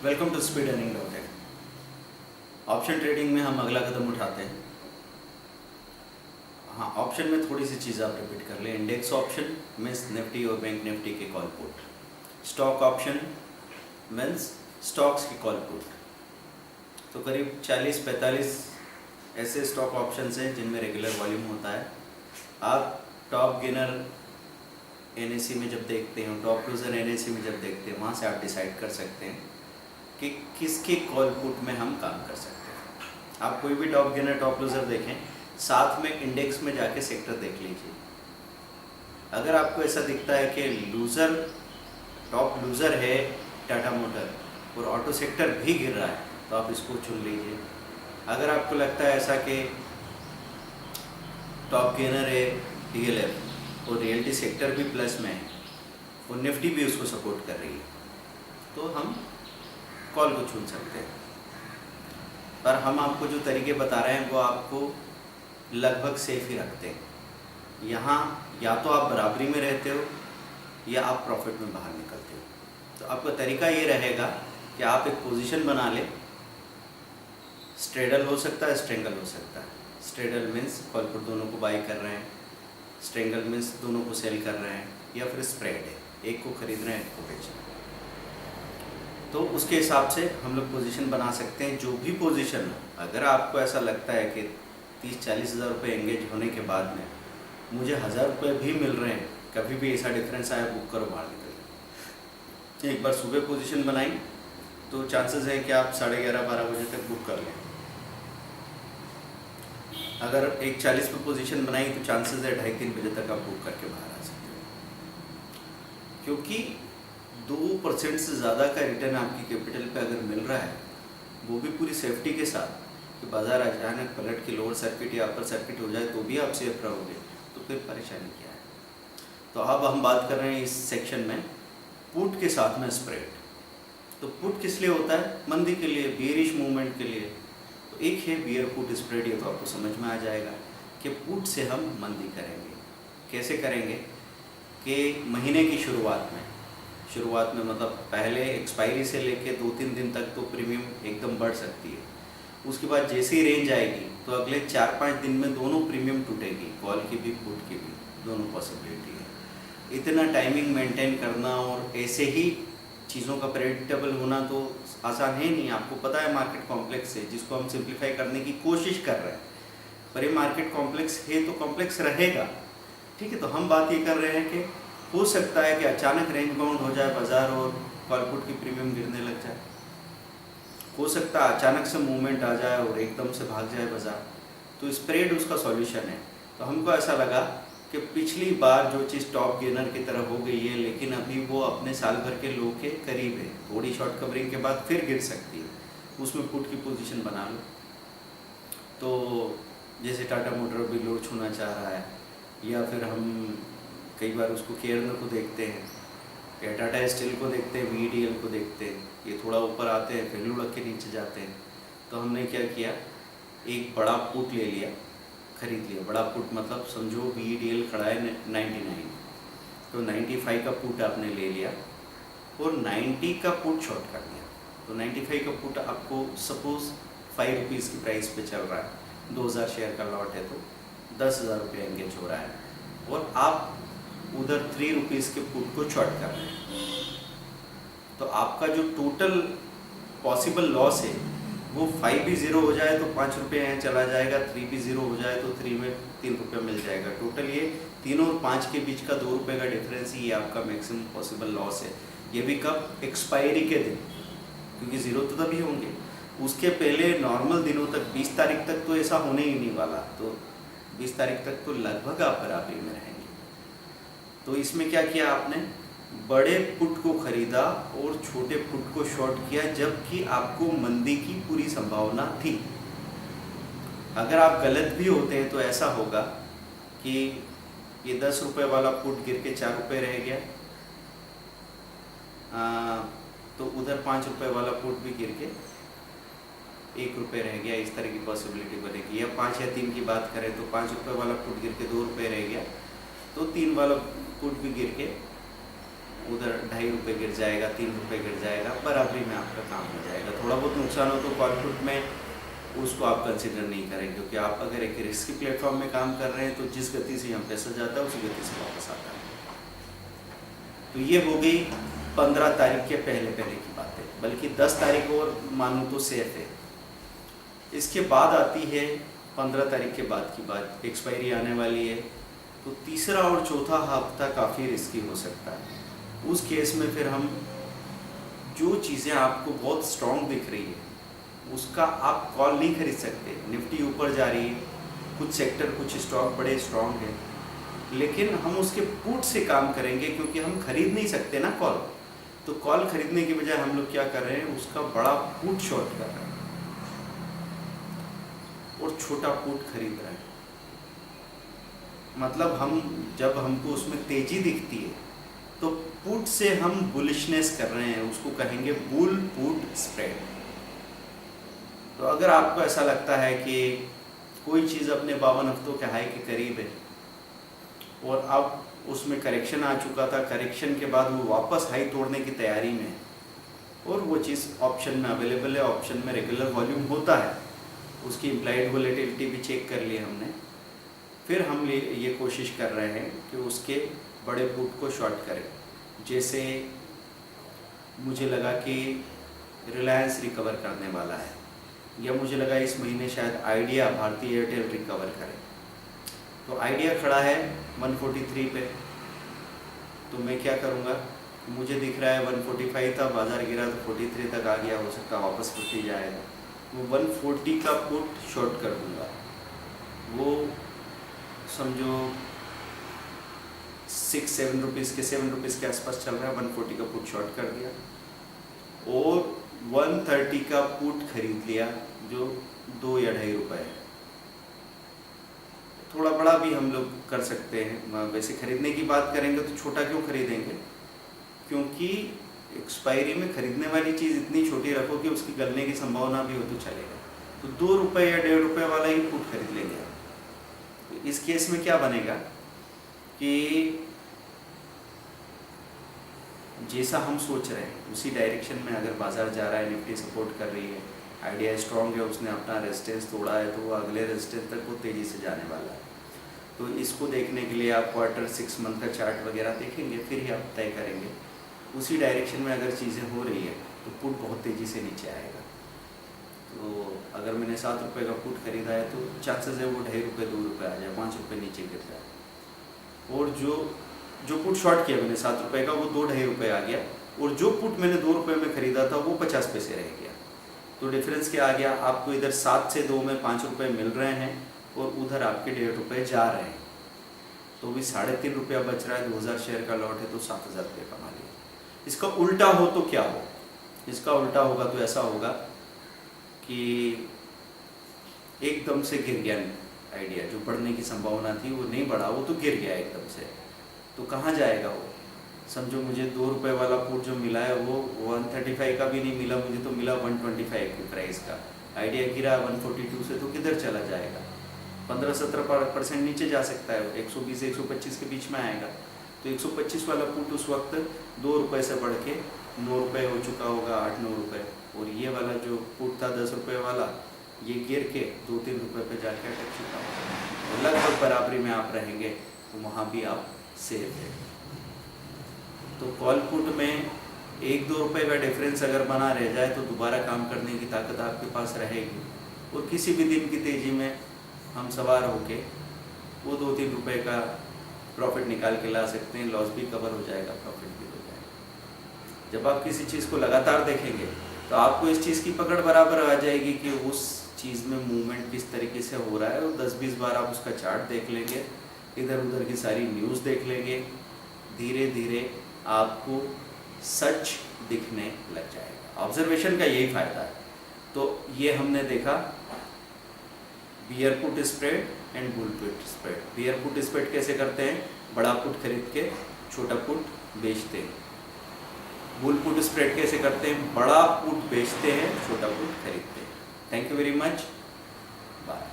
Welcome to speed earning dot in. Option trading में हम अगला कदम उठाते हैं। हाँ, ऑप्शन में थोड़ी सी चीज़ आप रिपीट कर लें। इंडेक्स ऑप्शन मीन्स निफ्टी और बैंक निफ्टी के call put. Stock option means stocks की कॉल पुट। तो करीब 40-45 ऐसे स्टॉक ऑप्शंस हैं जिनमें रेगुलर वॉल्यूम होता है। आप टॉप गेनर एनएसी में जब देखते हैं, टॉप लूजर एनएसी में जब देखते हैं, वहाँ से आप डिसाइड कर सकते हैं कि किसके कॉल पुट में हम काम कर सकते हैं। आप कोई भी टॉप गेनर टॉप लूजर देखें, साथ में इंडेक्स में जाके सेक्टर देख लीजिए। अगर आपको ऐसा दिखता है कि लूज़र टॉप लूज़र है टाटा मोटर और ऑटो सेक्टर भी गिर रहा है, तो आप इसको चुन लीजिए। अगर आपको लगता है ऐसा कि टॉप गेनर है डीएलएफ और रियल्टी सेक्टर भी प्लस में है और निफ्टी भी उसको सपोर्ट कर रही है, तो हम कॉल को चुन सकते हैं। पर हम आपको जो तरीके बता रहे हैं वो आपको लगभग सेफ ही रखते हैं। यहाँ या तो आप बराबरी में रहते हो या आप प्रॉफिट में बाहर निकलते हो। तो आपका तरीका ये रहेगा कि आप एक पोजीशन बना लें। स्ट्रेडल हो सकता है, स्ट्रेंगल हो सकता है। स्ट्रेडल मीन्स कॉल पुट दोनों को बाई कर रहे हैं, स्ट्रेंगल मीन्स दोनों को सेल कर रहे हैं, या फिर स्प्रेड है, एक को खरीद रहे हैं एक को बेच रहे हैं। तो उसके हिसाब से हम लोग पोजीशन बना सकते हैं। जो भी पोजीशन हो, अगर आपको ऐसा लगता है कि 30-40 हज़ार रुपये एंगेज होने के बाद में मुझे 1000 रुपये भी मिल रहे हैं, कभी भी ऐसा डिफरेंस आया, बुक करो, बाहर निकल। एक बार सुबह पोजीशन बनाई तो चांसेस है कि आप 11:30-12 बजे तक बुक कर लें। अगर एक 40 पे पोजीशन बनाई तो चांसेस है 2:30-3 बजे तक आप बुक करके बाहर आ सकते हो। क्योंकि 2% से ज़्यादा का रिटर्न आपकी कैपिटल पे अगर मिल रहा है, वो भी पूरी सेफ्टी के साथ, कि बाज़ार अचानक पलट के लोअर सर्किट या अपर सर्किट हो जाए तो भी आप सेफ रहोगे, तो फिर परेशानी क्या है। तो अब हम बात कर रहे हैं इस सेक्शन में पुट के साथ में स्प्रेड। तो पुट किस लिए होता है? मंदी के लिए, बियरिश मूवमेंट के लिए। तो एक है बियर पुट स्प्रेड, ये तो आपको समझ में आ जाएगा कि पुट से हम मंदी करेंगे। कैसे करेंगे? कि महीने की शुरुआत में मतलब पहले एक्सपायरी से लेके 2-3 दिन तक तो प्रीमियम एकदम बढ़ सकती है। उसके बाद जैसे ही रेंज आएगी तो अगले 4-5 दिन में दोनों प्रीमियम टूटेगी, कॉल की भी पुट की भी, दोनों पॉसिबिलिटी है। इतना टाइमिंग मेंटेन करना और ऐसे ही चीज़ों का प्रेडिक्टेबल होना तो आसान है नहीं। आपको पता है मार्केट कॉम्प्लेक्स है, जिसको हम सिंप्लीफाई करने की कोशिश कर रहे हैं, पर ये मार्केट कॉम्प्लेक्स है तो कॉम्प्लेक्स रहेगा। ठीक है, तो हम बात ये कर रहे हैं कि हो सकता है कि अचानक रेंज बाउंड हो जाए बाजार और कॉल पुट की प्रीमियम गिरने लग जाए। हो सकता है अचानक से मूवमेंट आ जाए और एकदम से भाग जाए बाजार। तो स्प्रेड उसका सॉल्यूशन है। तो हमको ऐसा लगा कि पिछली बार जो चीज़ टॉप गेनर की तरह हो गई है, लेकिन अभी वो अपने साल भर के लो के करीब है, थोड़ी शॉर्ट कवरिंग के बाद फिर गिर सकती है, उसमें पुट की पोजीशन बना लो। तो जैसे टाटा मोटर भी लो छूना चाह रहा है, या फिर हम कई बार उसको केयरनर को देखते हैं या टाटा स्टील को देखते हैं, वीडीएल को देखते हैं, ये थोड़ा ऊपर आते हैं फिर लुढ़क के नीचे जाते हैं। तो हमने क्या किया, एक बड़ा पुट ले लिया, खरीद लिया। बड़ा पुट मतलब समझो वीडीएल खड़ा है 99, तो 95 का पुट आपने ले लिया और 90 का पुट शॉर्ट कर दिया। तो 95 का पुट आपको सपोज 5 रुपीज़ की प्राइस पे चल रहा है, 2000 शेयर का लॉट है, तो 10,000 रुपये एंगेज हो रहा है और आप उधर 3 रुपीज़ के पुट को शॉर्ट कर रहे हैं। तो आपका जो टोटल पॉसिबल लॉस है वो 5 भी ज़ीरो हो जाए तो 5 रुपये यहाँ चला जाएगा, 3 भी ज़ीरो हो जाए तो 3 में 3 रुपये मिल जाएगा। टोटल ये 3 और 5 के बीच का 2 रुपये का डिफरेंस ही आपका मैक्सिमम पॉसिबल लॉस है। ये भी कब? एक्सपायरी के दिन, क्योंकि ज़ीरो तो तभी होंगे। उसके पहले नॉर्मल दिनों तक 20 तारीख तक तो ऐसा होने ही नहीं वाला, तो 20 तारीख तक तो लगभग आप बराबरी में रहेंगे। तो इसमें क्या किया आपने? बड़े पुट को खरीदा और छोटे पुट को शॉर्ट किया, जबकि आपको मंदी की पूरी संभावना थी। अगर आप गलत भी होते हैं तो ऐसा होगा कि ये 10 रुपये वाला पुट गिर के 4 रुपये रह गया, तो उधर 5 रुपये वाला पुट भी गिर के 1 रुपये रह गया। इस तरह की पॉसिबिलिटी बनेगी। या 5 या 3 की बात करें तो 5 रुपये वाला पुट गिर के 2 रुपये रह गया, तो 3 वाला पुट भी गिर के उधर 2.5 रुपये गिर जाएगा, 3 रुपये गिर जाएगा, बराबरी में आपका काम हो थोड़ा बहुत नुकसान हो तो कॉल पुट में उसको आप कंसिडर नहीं करें, क्योंकि आप अगर एक रिस्की प्लेटफॉर्म में काम कर रहे हैं तो जिस गति से यहाँ पैसा जाता है उसी गति से वापस आता है। तो ये हो गई 15 तारीख के पहले की बातें, बल्कि 10 तारीख और मानो तो सेफ है। इसके बाद आती है 15 तारीख के बाद की बात, एक्सपायरी आने वाली है, तो तीसरा और चौथा हफ्ता काफ़ी रिस्की हो सकता है। उस केस में फिर हम जो चीज़ें आपको बहुत स्ट्रॉन्ग दिख रही है उसका आप कॉल नहीं खरीद सकते। निफ्टी ऊपर जा रही है, कुछ सेक्टर कुछ स्टॉक बड़े स्ट्रॉन्ग है, लेकिन हम उसके पुट से काम करेंगे क्योंकि हम खरीद नहीं सकते ना कॉल। तो कॉल खरीदने की बजाय हम लोग क्या कर रहे हैं, उसका बड़ा पुट शॉर्ट कर रहे हैं और छोटा पुट खरीद रहे हैं। मतलब हम जब हमको उसमें तेजी दिखती है तो पुट से हम बुलिशनेस कर रहे हैं, उसको कहेंगे बुल पुट स्प्रेड। तो अगर आपको ऐसा लगता है कि कोई चीज़ अपने 52 हफ्तों के हाई के करीब है और अब उसमें करेक्शन आ चुका था, करेक्शन के बाद वो वापस हाई तोड़ने की तैयारी में है और वो चीज़ ऑप्शन में अवेलेबल है, ऑप्शन में रेगुलर वॉल्यूम होता है, उसकी इम्प्लाइड वोलेटिलिटी भी चेक कर ली हमने, फिर हम ये कोशिश कर रहे हैं कि उसके बड़े पुट को शॉर्ट करें। जैसे मुझे लगा कि रिलायंस रिकवर करने वाला है, या मुझे लगा इस महीने शायद आइडिया, भारतीय एयरटेल रिकवर करे, तो आइडिया खड़ा है 143 पे, तो मैं क्या करूँगा, मुझे दिख रहा है 145 था, बाजार गिरा तो 43 तक आ गया, हो सकता है वापस 50 जाएगा, वो 140 का पुट शॉर्ट कर दूँगा। वो समझो 6-7 रुपीज़ के 7 रुपीज़ के आसपास चल रहा है, 140 का पुट शॉर्ट कर दिया और 130 का पुट खरीद लिया जो 2 या 2.5 रुपये है। थोड़ा बड़ा भी हम लोग कर सकते हैं, वैसे खरीदने की बात करेंगे तो छोटा क्यों खरीदेंगे, क्योंकि एक्सपायरी में खरीदने वाली चीज़ इतनी छोटी रखो कि उसकी गलने की संभावना भी हो तो चलेगा, तो 2 रुपये या 1.5 रुपये वाला ही पुट खरीद लेंगे। तो इस केस में क्या बनेगा कि जैसा हम सोच रहे हैं उसी डायरेक्शन में अगर बाजार जा रहा है, निफ्टी सपोर्ट कर रही है, आइडिया स्ट्रॉन्ग है, उसने अपना रेजिस्टेंस तोड़ा है, तो वो अगले रेजिस्टेंस तक वो तेज़ी से जाने वाला है। तो इसको देखने के लिए आप क्वार्टर 6 मंथ का चार्ट वगैरह देखेंगे, फिर ही आप तय करेंगे। उसी डायरेक्शन में अगर चीज़ें हो रही है तो पुट बहुत तेज़ी से नीचे आएगा। तो अगर मैंने 7 रुपये का पुट खरीदा है तो चांसेस है वो 2.5 रुपये 2 रुपये आ जाए, 5 रुपये नीचे गिर जाए। और जो पुट शॉर्ट किया मैंने 7 रुपये का, वो 2-2.5 रुपये आ गया, और जो पुट मैंने 2 रुपये में ख़रीदा था वो 50 पैसे रह गया। तो डिफरेंस क्या आ गया, आपको इधर 7 से 2 में 5 रुपये मिल रहे हैं और उधर आपके 1.5 रुपये जा रहे हैं, तो भी 3.5 रुपया बच रहा है। 2000 शेयर का लॉट है तो 7000 रुपये कमा लिया। इसका उल्टा हो तो क्या हो, इसका उल्टा होगा तो ऐसा होगा कि एकदम से गिर गया आइडिया, जो बढ़ने की संभावना थी वो नहीं बढ़ा, वो तो गिर गया एकदम से, तो कहाँ जाएगा वो। समझो मुझे 2 रुपये वाला पुट जो मिला है वो 135 का भी नहीं मिला, मुझे तो मिला 125 की प्राइस का, आइडिया गिरा 142 से, तो किधर चला जाएगा, 15-17% नीचे जा सकता है, 120 से 125 के बीच में आएगा। तो 125 वाला पुट उस वक्त 2 रुपये से बढ़ के 9 रुपये हो चुका होगा, 8-9 रुपये, और ये वाला जो पुट था 10 रुपये वाला, ये गिर के 2-3 रुपये पे जाके अटक चुका होगा, लगभग बराबरी में आप रहेंगे, तो वहाँ भी आप सेफ है। तो कॉल पुट में 1-2 रुपये का डिफरेंस अगर बना रह जाए तो दोबारा काम करने की ताकत आपके पास रहेगी, और किसी भी दिन की तेज़ी में हम सवार होके वो 2-3 रुपये का प्रॉफिट निकाल के ला सकते हैं, लॉस भी कवर हो जाएगा, प्रॉफिट भी हो जाएगा। जब आप किसी चीज़ को लगातार देखेंगे तो आपको इस चीज़ की पकड़ बराबर आ जाएगी कि उस चीज़ में मूवमेंट किस तरीके से हो रहा है, और 10-20 बार आप उसका चार्ट देख लेंगे, इधर उधर की सारी न्यूज़ देख लेंगे, धीरे धीरे आपको सच दिखने लग जाएगा। ऑब्जर्वेशन का यही फ़ायदा है। तो ये हमने देखा beer put spread and bull put spread. Beer put spread कैसे करते हैं, बड़ा पुट खरीद के छोटा पुट बेचते हैं। बुल पुट स्प्रेड कैसे करते हैं, बड़ा पुट बेचते हैं, छोटा पुट खरीदते हैं। Thank you very much, bye.